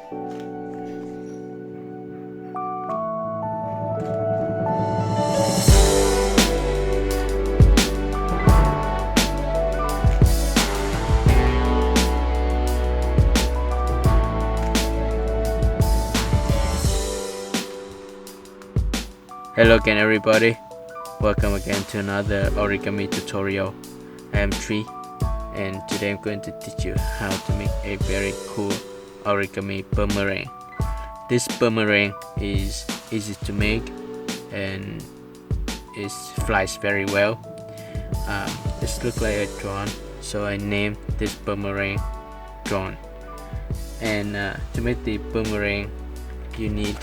Hello again everybody, welcome again to another origami tutorial. I am Tree and today I'm going to teach you how to make a very cool origami boomerang. This boomerang is easy to make and it flies very well. It looks like a drone, so I named this boomerang drone. And to make the boomerang you need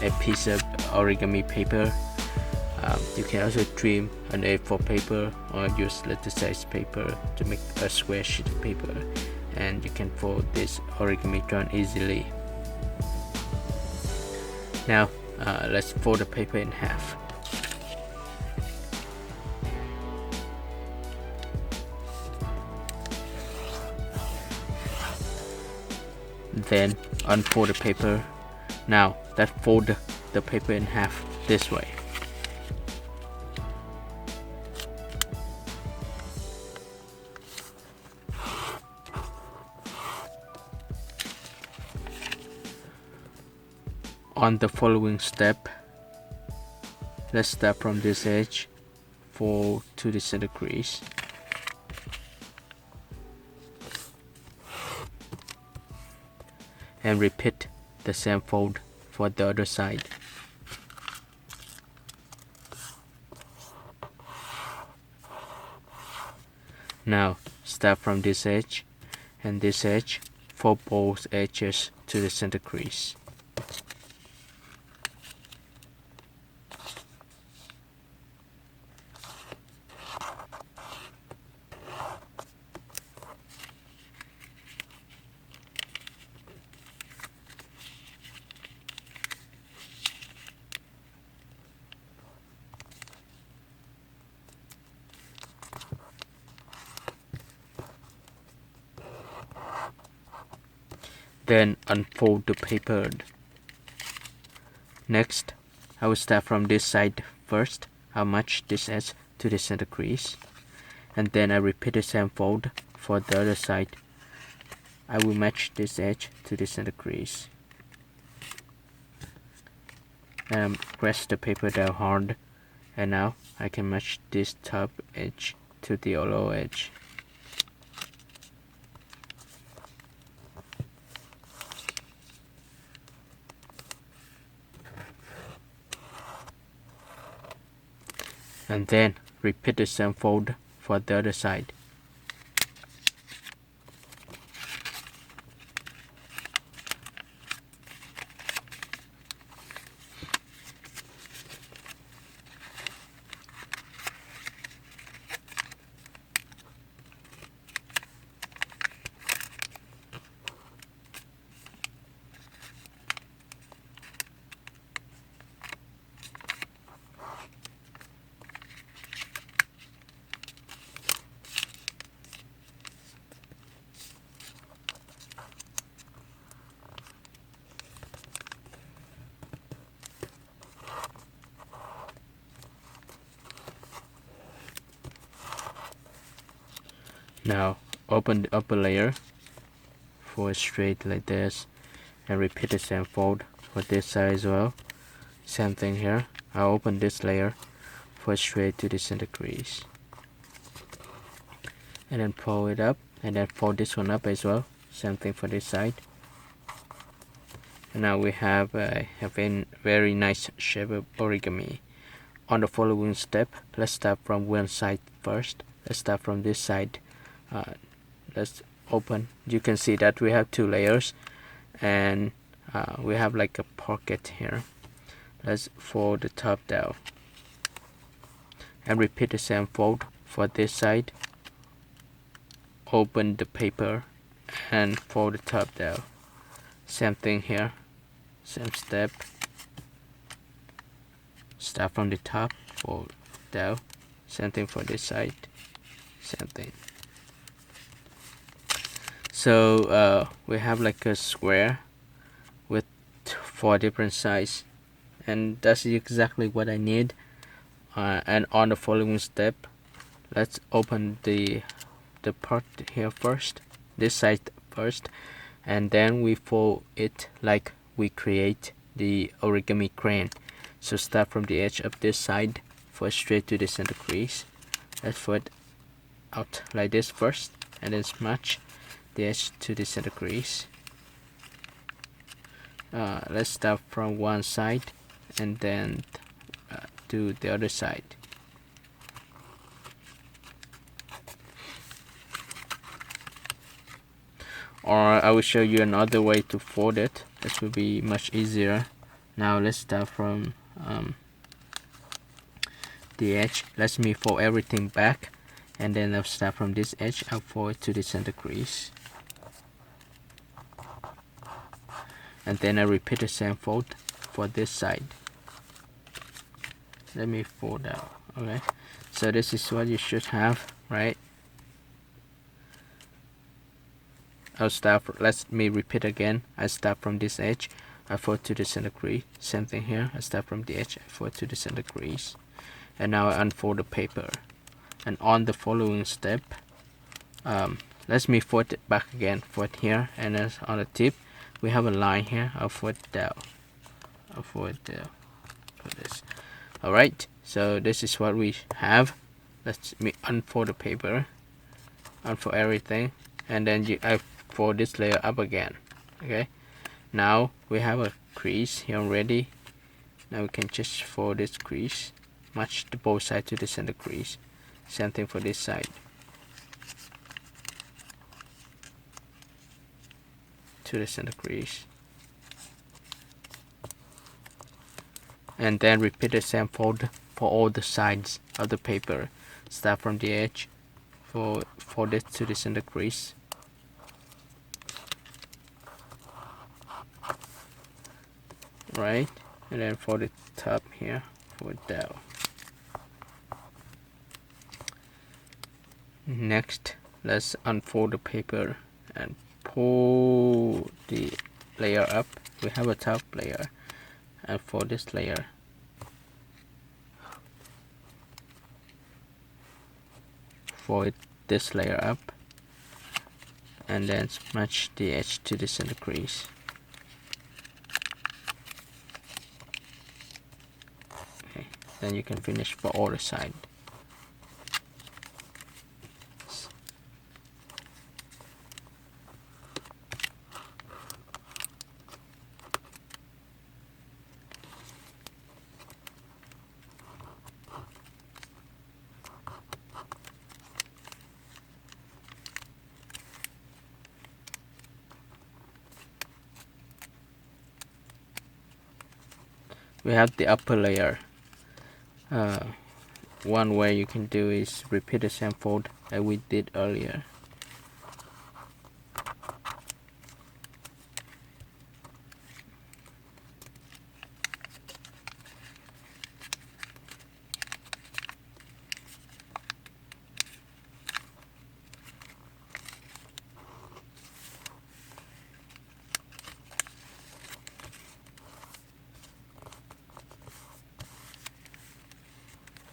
a piece of origami paper. You can also trim an A4 paper or use letter size paper to make a square sheet of paper, and you can fold this origami drone easily. Now let's fold the paper in half. Then unfold the paper. Now let's fold the paper in half this way. On the following step, let's start from this edge, fold to the center crease. And repeat the same fold for the other side. Now start from this edge and this edge, fold both edges to the center crease. Then unfold the paper. Next, I will start from this side first. I'll match this edge to the center crease, and then I repeat the same fold for the other side. I will match this edge to the center crease and press the paper down hard, and now I can match this top edge to the lower edge. And then repeat the same fold for the other side. Now open the upper layer, fold straight like this, and repeat the same fold for this side as well. Same thing here. I'll open this layer, fold straight to the center crease, and then fold it up, and then fold this one up as well. Same thing for this side. And now we have a very nice shape of origami. On the following step, let's start from one side first. Let's start from this side. Let's open. You can see that we have two layers, and we have like a pocket here. Let's fold the top down and repeat the same fold for this side. Open the paper and fold the top down. Same thing here, same step. Start from the top, fold down. Same thing for this side, same thing. So we have like a square 4 different size, and that's exactly what I need. And on the following step, let's open the part here first, this side first, and then we fold it like we create the origami crane. So start from the edge of this side, fold straight to the center crease. Let's fold out like this first, and then match the edge to the center crease. Let's start from one side and then do the other side. Or I will show you another way to fold it. This will be much easier. Now let's start from the edge. Let me fold everything back, and then I'll start from this edge. I'll fold it to the center crease, and then I repeat the same fold for this side. Let me fold out. Okay, so this is what you should have, right? Let me repeat again. I start from this edge, I fold to the center crease. Same thing here. I start from the edge, I fold to the center crease, and now I unfold the paper. And on the following step, let me fold it back again. Fold here, and then on the tip, we have a line here. I'll fold it down. I'll fold it down for this. All right. So this is what we have. Let me unfold the paper, unfold everything, and then I fold this layer up again. Okay, now we have a crease here already. Now we can just fold this crease, match the both sides to the center crease. Same thing for this side. To the center crease, and then repeat the same fold for all the sides of the paper. Start from the edge, fold it to the center crease, right, and then fold it top here, fold it down. Next, let's unfold the paper and pull the layer up. We have a top layer, and for this layer, fold this layer up, and then match the edge to the center crease. Okay, then you can finish for all the side. We have the upper layer. One way you can do is repeat the same fold that we did earlier.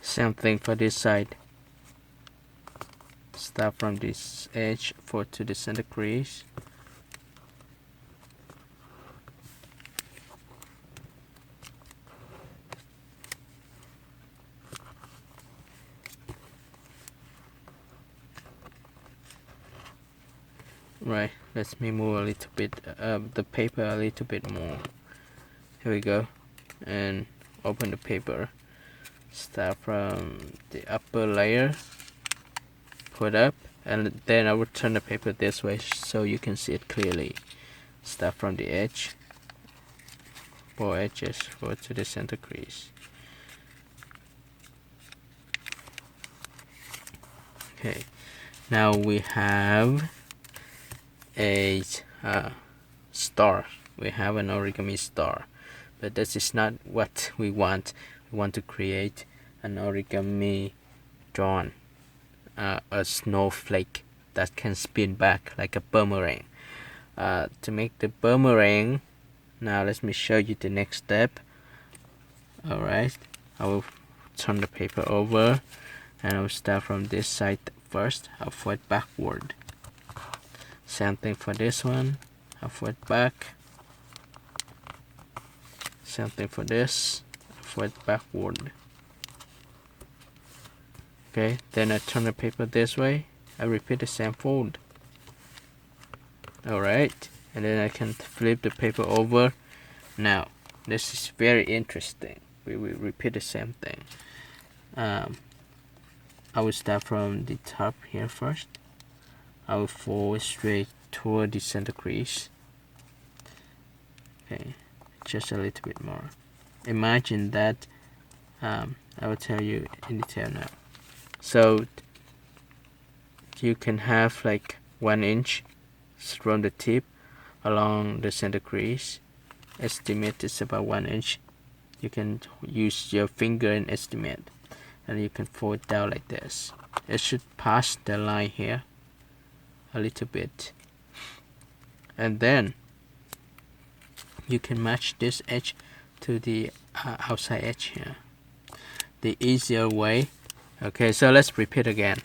Same thing for this side. Start from this edge, fold to the center crease. Right, let me move a little bit the paper a little bit more. Here we go, and open the paper. Start from the upper layer, put up, and then I will turn the paper this way so you can see it clearly. Start from the edge, 4 edges, fold to the center crease. Okay, now we have a star. We have an origami star, but this is not what we want. We want to create an origami drawn, a snowflake that can spin back like a boomerang. To make the boomerang, Now let me show you the next step. Alright, I will turn the paper over and I will start from this side first. I'll fold backward. Same thing for this one. I'll fold back. Same thing for this. I'll fold backward. Okay, then I turn the paper this way. I repeat the same fold. Alright, and then I can flip the paper over. Now, this is very interesting. We will repeat the same thing. I will start from the top here first. I will fold straight toward the center crease. Okay, just a little bit more. Imagine that. I will tell you in detail now. So you can have like 1 inch from the tip along the center crease. Estimate is about 1 inch. You can use your finger and estimate, and you can fold it down like this. It should pass the line here a little bit, and then you can match this edge to the outside edge here. The easier way. Okay, so let's repeat again.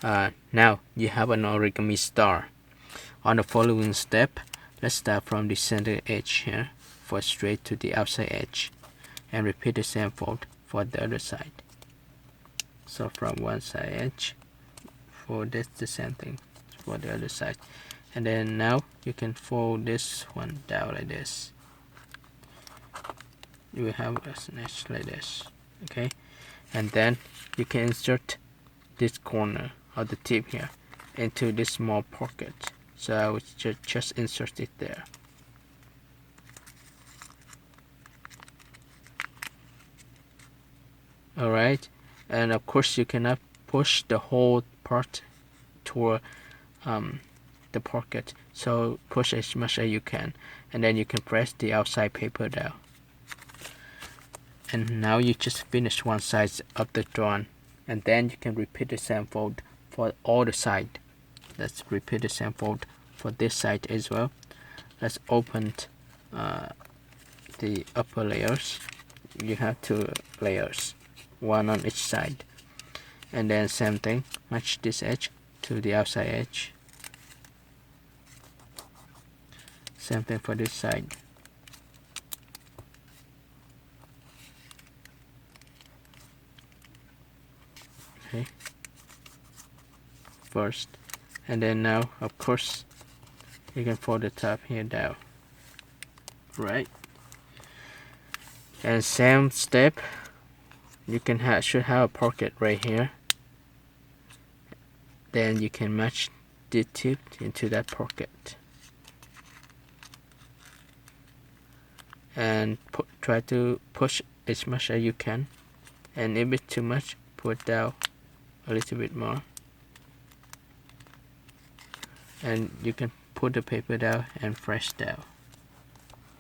Now you have an origami star. On the following step, let's start from the center edge here, fold straight to the outside edge, and repeat the same fold for the other side. So from one side edge, fold this the same thing for the other side, and then now you can fold this one down like this. You will have an edge like this. Okay, and then you can insert this corner of the tip here into this small pocket. So I will just insert it there. Alright, and of course you cannot push the whole part toward the pocket, so push as much as you can, and then you can press the outside paper down. And now you just finish one side of the drawing, and then you can repeat the same fold for all the side. Let's repeat the same fold for this side as well. Let's open the upper layers. You have 2 layers, 1 on each side, and then same thing, match this edge to the outside edge. Same thing for this side. Okay, first, and then now of course you can fold the top here down, right? And same step, you can should have a pocket right here. Then you can match the tip into that pocket, and try to push as much as you can, and if it's too much, put down a little bit more, and you can put the paper down and press down.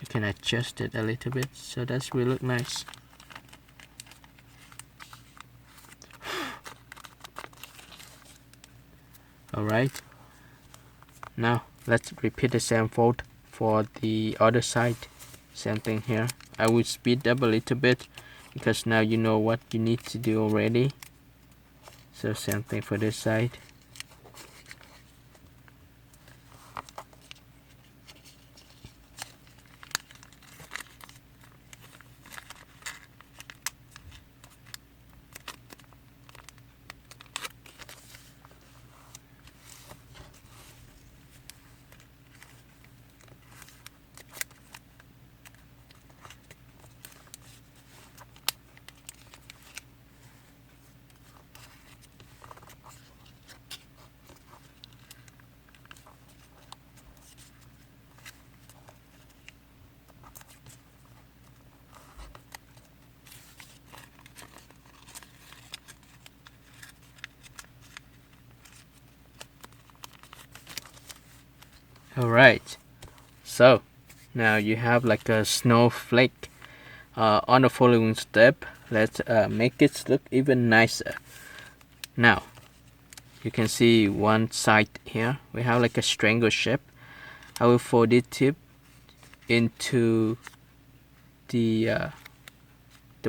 You can adjust it a little bit so that will look nice. Alright, now let's repeat the same fold for the other side. Same thing here. I will speed up a little bit because now you know what you need to do already. So same thing for this side. Alright, so now you have like a snowflake. On the following step, let's make it look even nicer. Now you can see one side here we have like a triangle shape. I will fold it tip into the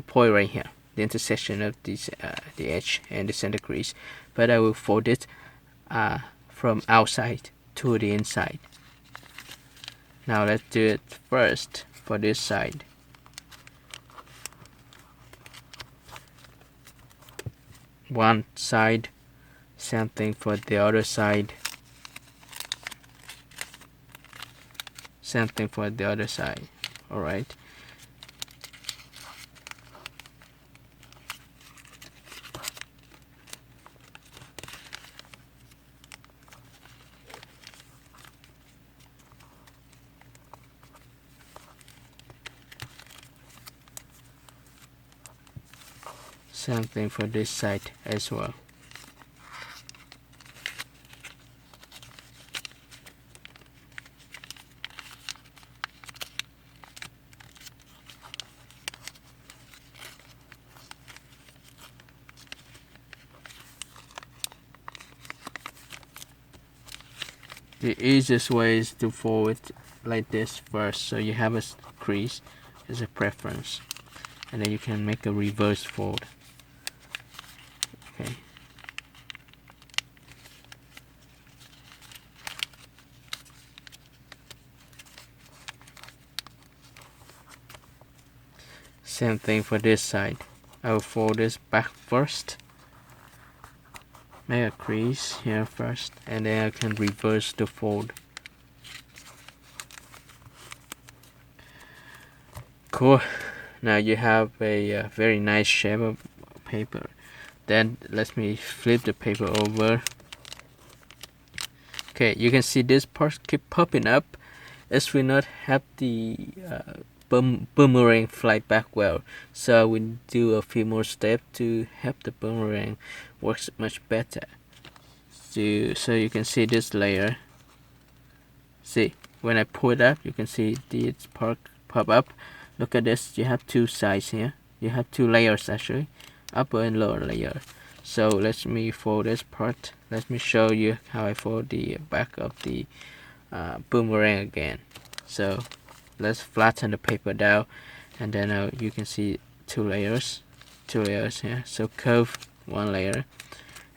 point right here, the intersection of this the edge and the center crease, but I will fold it from outside to the inside. Now let's do it first for this side. One side, same thing for the other side, same thing for the other side. All right. Same thing for this side as well. The easiest way is to fold it like this first, so you have a crease as a preference, and then you can make a reverse fold. Okay. Same thing for this side. I will fold this back first, make a crease here first, and then I can reverse the fold. Cool. Now you have a very nice shape of paper. Then let me flip the paper over. Okay, you can see this part keep popping up as we not have the boomerang fly back well, so I will do a few more steps to help the boomerang works much better. So you can see this layer. See, when I pull it up, you can see this part pop up. Look at this, you have two sides here. You have two layers actually, upper and lower layer. So let me fold this part. Let me show you how I fold the back of the boomerang again. So let's flatten the paper down, and then you can see two layers here. So curve one layer,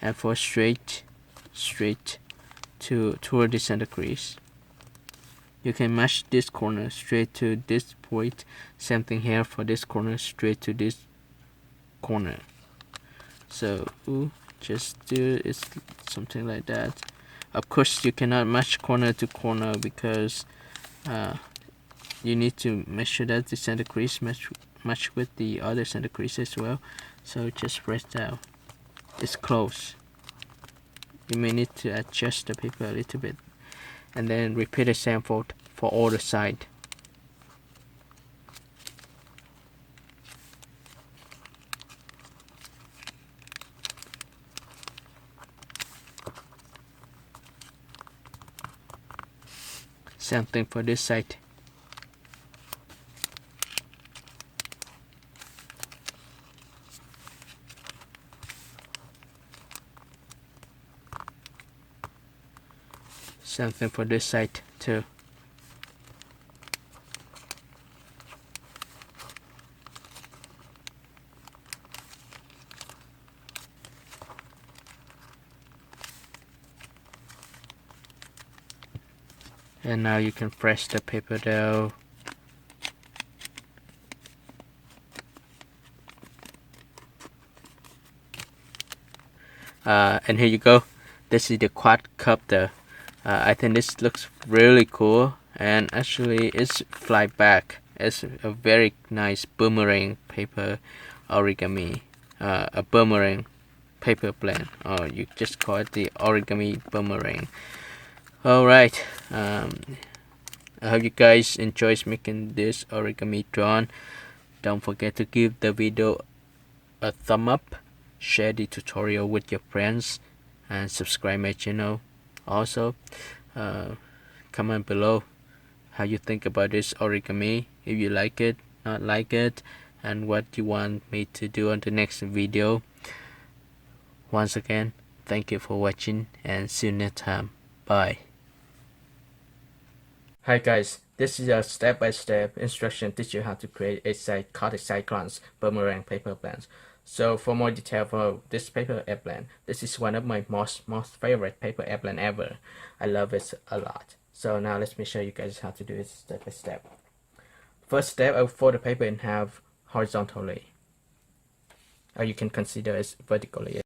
and for straight toward the center crease, you can match this corner straight to this point. Same thing here for this corner, straight to this corner. So just do it something like that. Of course you cannot match corner to corner because you need to make sure that the center crease match with the other center crease as well. So just press down. It's close. You may need to adjust the paper a little bit, and then repeat the same fold for all the side. Same thing for this side. Same thing for this side too. And now you can press the paper down. And here you go. This is the quadcopter. I think this looks really cool, and actually it's fly back. It's a very nice boomerang paper origami, a boomerang paper plane, or you just call it the origami boomerang. Alright, I hope you guys enjoyed making this origami drawing. Don't forget to give the video a thumb up, share the tutorial with your friends, and subscribe my channel. Also, comment below how you think about this origami, if you like it, not like it, and what you want me to do on the next video. Once again, thank you for watching, and see you next time. Bye. Hi guys, This is a step-by-step instruction teach you how to create a cyclones boomerang paper plans. So for more detail for this paper airplane, this is one of my most favorite paper airplane ever. I love it a lot. So now let me show you guys how to do it step by step. First step, I will fold the paper in half horizontally, or you can consider it vertically.